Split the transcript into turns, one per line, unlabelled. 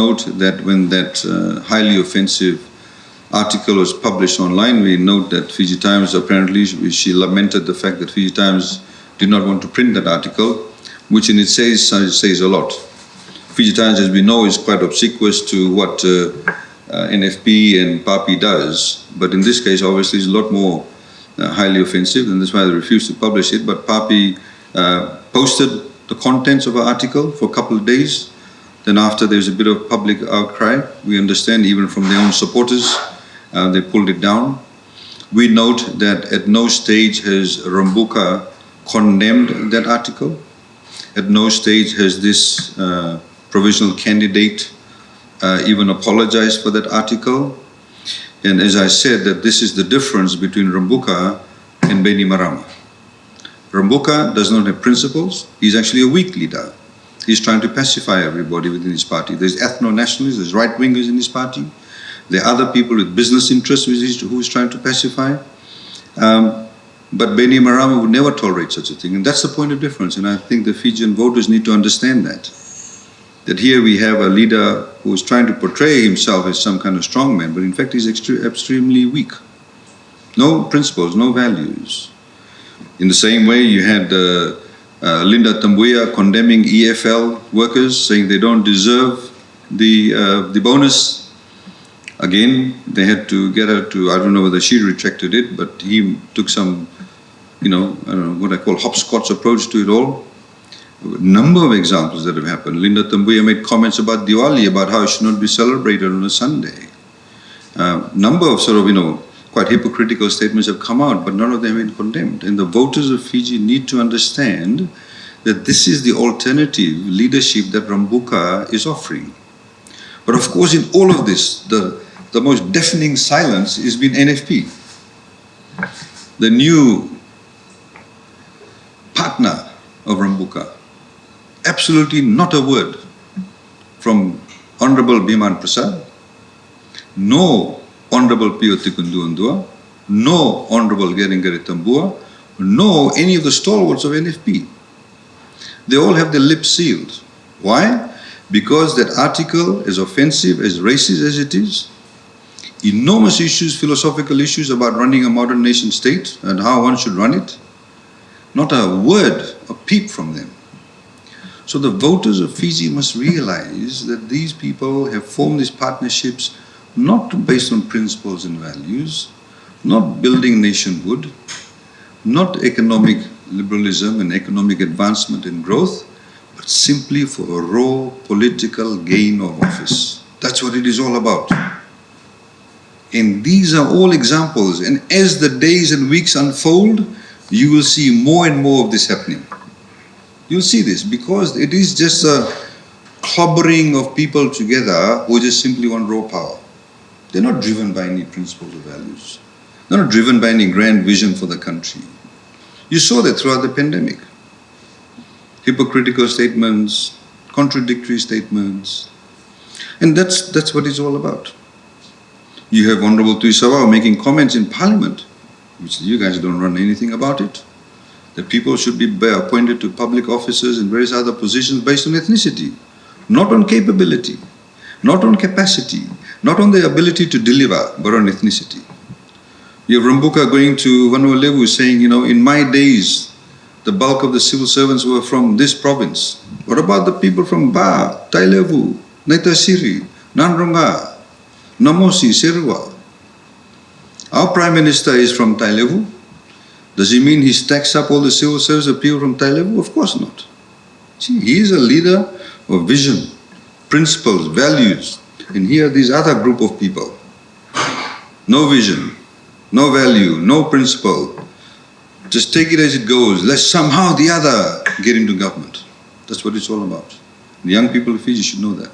Note that when that highly offensive article was published online, we note that Fiji Times apparently, she lamented the fact that Fiji Times did not want to print that article, which in it says a lot. Fiji Times, as we know, is quite obsequious to what NFP and PAPI does, but in this case, obviously, it's a lot more highly offensive, and that's why they refused to publish it. But PAPI posted the contents of our article for a couple of days. Then after there's a bit of public outcry, we understand even from their own supporters, they pulled it down. We note that at no stage has Rabuka condemned that article. At no stage has this provisional candidate even apologized for that article. And as I said, that this is the difference between Rabuka and Beni Marama. Rabuka does not have principles. He's actually a weak leader. He's trying to pacify everybody within his party. There's ethno-nationalists, there's right-wingers in his party. There are other people with business interests who he's trying to pacify. But Beni Marama would never tolerate such a thing. And that's the point of difference. And I think the Fijian voters need to understand that. That here we have a leader who is trying to portray himself as some kind of strongman, but in fact he's extremely weak. No principles, no values. In the same way, you had Linda Tambuya condemning EFL workers, saying they don't deserve the bonus. Again, they had to get her to, I don't know whether she retracted it, but he took some, I don't know, what I call hopscotch approach to it all. A number of examples that have happened. Linda Tambuya made comments about Diwali, about how it should not be celebrated on a Sunday. Number of quite hypocritical statements have come out, but none of them have been condemned. And the voters of Fiji need to understand that this is the alternative leadership that Rabuka is offering. But of course, in all of this, the most deafening silence has been NFP. The new partner of Rabuka. Absolutely not a word from Honorable Biman Prasad, no Honorable Pio Tikunduandua, no Honorable Geringari Tambua, no any of the stalwarts of NFP. They all have their lips sealed. Why? Because that article, as offensive, as racist as it is, enormous issues, philosophical issues about running a modern nation state and how one should run it, not a word, a peep from them. So the voters of Fiji must realize that these people have formed these partnerships not based on principles and values, not building nationhood, not economic liberalism and economic advancement and growth, but simply for a raw political gain of office. That's what it is all about. And these are all examples. And as the days and weeks unfold, you will see more and more of this happening. You'll see this because it is just a clobbering of people together who just simply want raw power. They're not driven by any principles or values. They're not driven by any grand vision for the country. You saw that throughout the pandemic. Hypocritical statements, contradictory statements. And that's what it's all about. You have Honorable Tui Sawau making comments in Parliament, which you guys don't run anything about it. That people should be appointed to public offices and various other positions based on ethnicity, not on capability, not on capacity, not on the ability to deliver, but on ethnicity. You have Rabuka going to Vanuatu saying, in my days, the bulk of the civil servants were from this province. What about the people from Ba, Tailevu, Naitasiri, Nanronga, Namosi, Serua? Our Prime Minister is from Tailevu. Does he mean he stacks up all the civil servants of people from Tailevu? Of course not. See, he is a leader of vision, principles, values. And here are these other group of people. No vision, no value, no principle. Just take it as it goes. Let's somehow the other get into government. That's what it's all about. The young people of Fiji should know that.